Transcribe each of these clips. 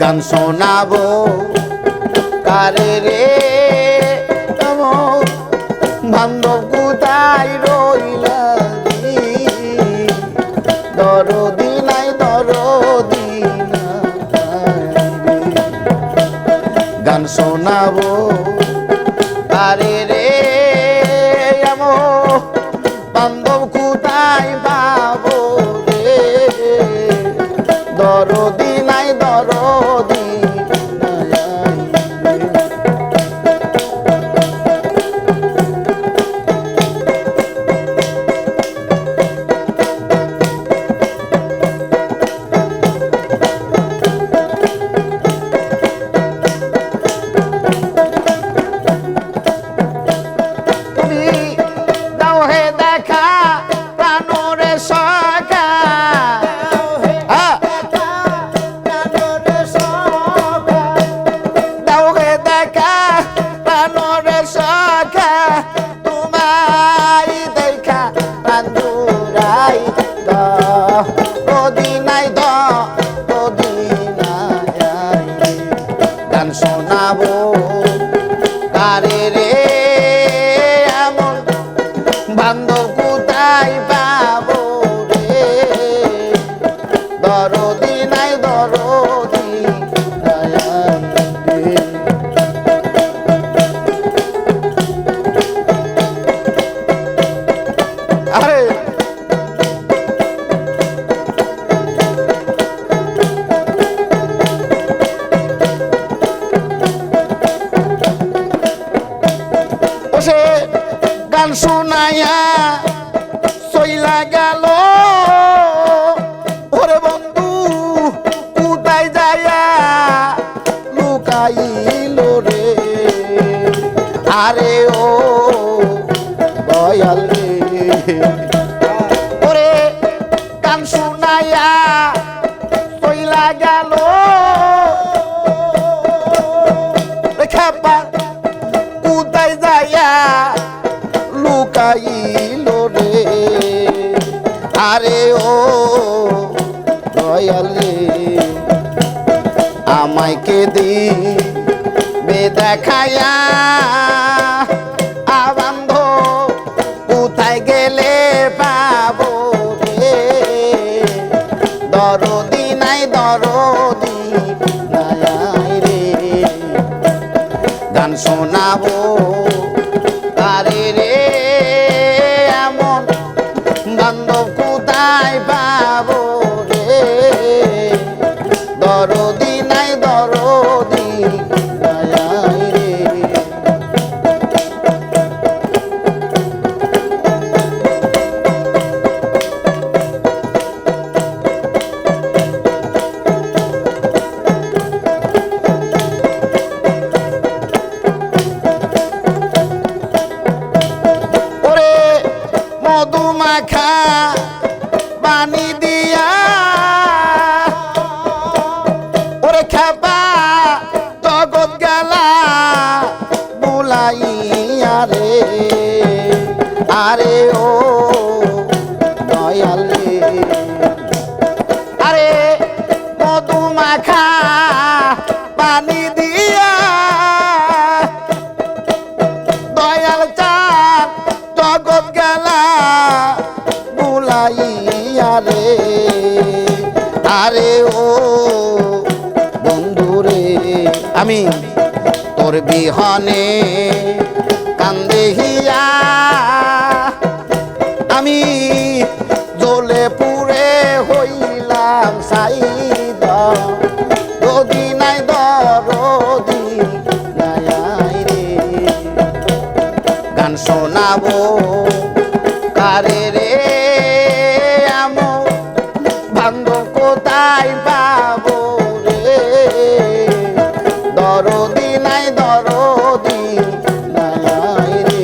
গান শোনাবো কারে রে বান্ধব কোথায় রইলা দরদি নাই দরদি গান শোনাবো কারে রে বান্ধব কোথায় পাবো রে দরদি নাই দরদি গান শোনাবো কারে রে এমন বান্ধব কোথায় পাবো রে দরদি নাই দরদি আরে গান শোনায়া সইলা গেল ওরে বন্ধু কোথায় যায়া লুকাইল রে আরে ও দয়াল রে ওরে গান শোনায়া সইলা গেল খেপা কোথায় যায়া লুকাইল রে আরে ও দয়াল রে আমায় কে দিবে দেখায়া আবন্ধ কোথায় গেলে পাবো রে দরদি নাই দরদি নাই রে গান শোনাবো কারে রে এমন বান্ধব কোথায় পাবো রে দরদি নাই দরদি নাই রে মধুমাখা পানি দিয়া ওরে খেপা জগৎ গেলা বুলাইয়া রে আরে ও দয়াল রে আরে মধুমাখা পানি দিয়া দয়াল চাঁদ জগৎ গেলা বুলাইয়া রে আরে ও বন্ধু রে আমি তোর বিহনে কান্দেহিয়া আমি জ্বলে পুড়ে হইলাম সাইদ দরদি নাই দরদি নাই রে গান শোনাবো কারে রে এমন বান্ধব কোথায় পাবো রে দরদি নাই দরদি নাই রে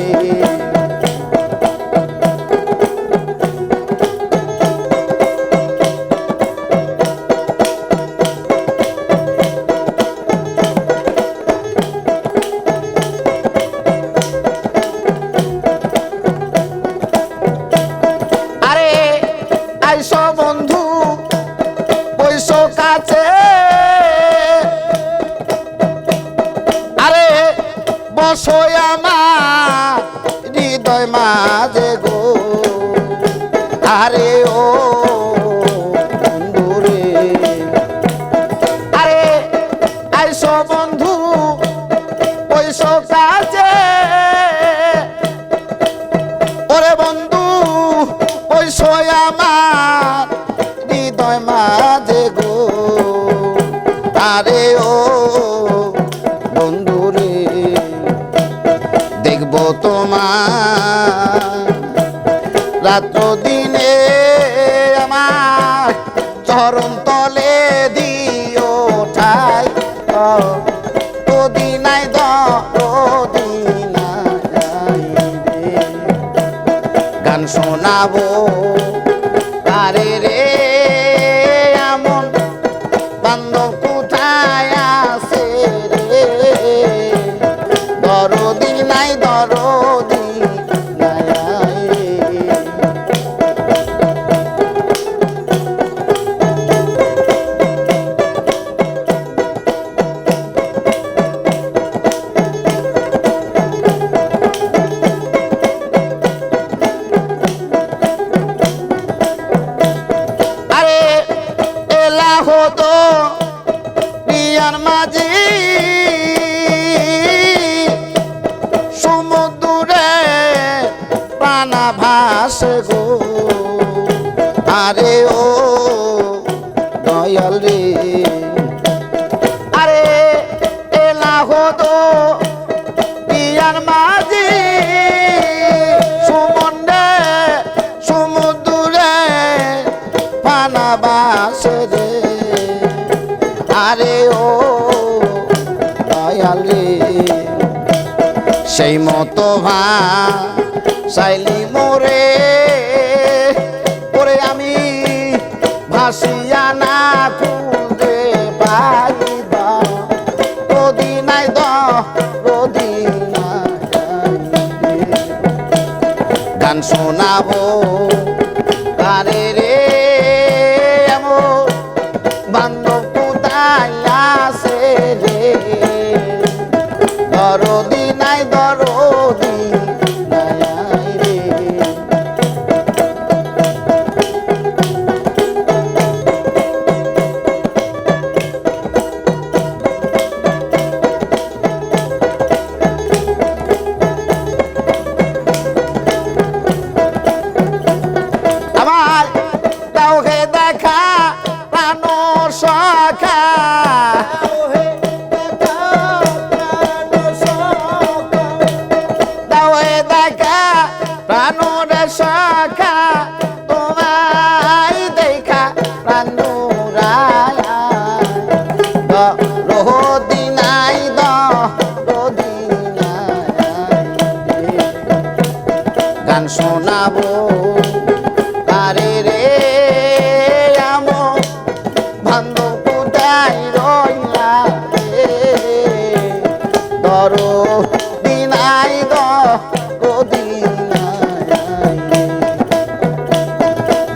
আইসো বন্ধু বৈশ কাছে আরে বসো আমার হৃদয় মাঝে গো আরে ও বন্ধু রে আরে আইসো বন্ধু বৈশ কাছে ওরে বন্ধু বৈশ আমার হৃদয় মাঝে গো আরে ও বন্ধু রে দেখবো তোমার রাত্র দিনে আমার চরণ তলে দিও ঠাই ও দিনাই দিনাই গান শোনাবো আরে রে এমন বান্ধব কোথায় আছে রে দরদি নাই দরদি আরে এলা হতো বিয়ার মাঝি সমুদ্রে পানা ভাসে গো আরে ও দয়াল রে আরে এলা হতো বিয়ার মাঝি সমুদ্রে পানা ভাসে রে আরে ও দয়াল রে সেই মতো ভাসাইলি মোরে ওরে আমি ভাসিয়া না খুঁজে পাইব রদি নাই রদি গান শোনাবো কারে রে এমন বান্ধব কোথায় আছে রে দরদি নাই দরদি নাই রে আমার কাউকে দেখা প্রাণ সখা প্রাণের সখা তোমায় দেখা প্রাণ রোদি নাই রোদি গান শোনাবো আরে রে আমার বান্ধব কোথায় রইলা রে দরদি নাই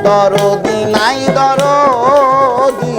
দরদি নাই দরদি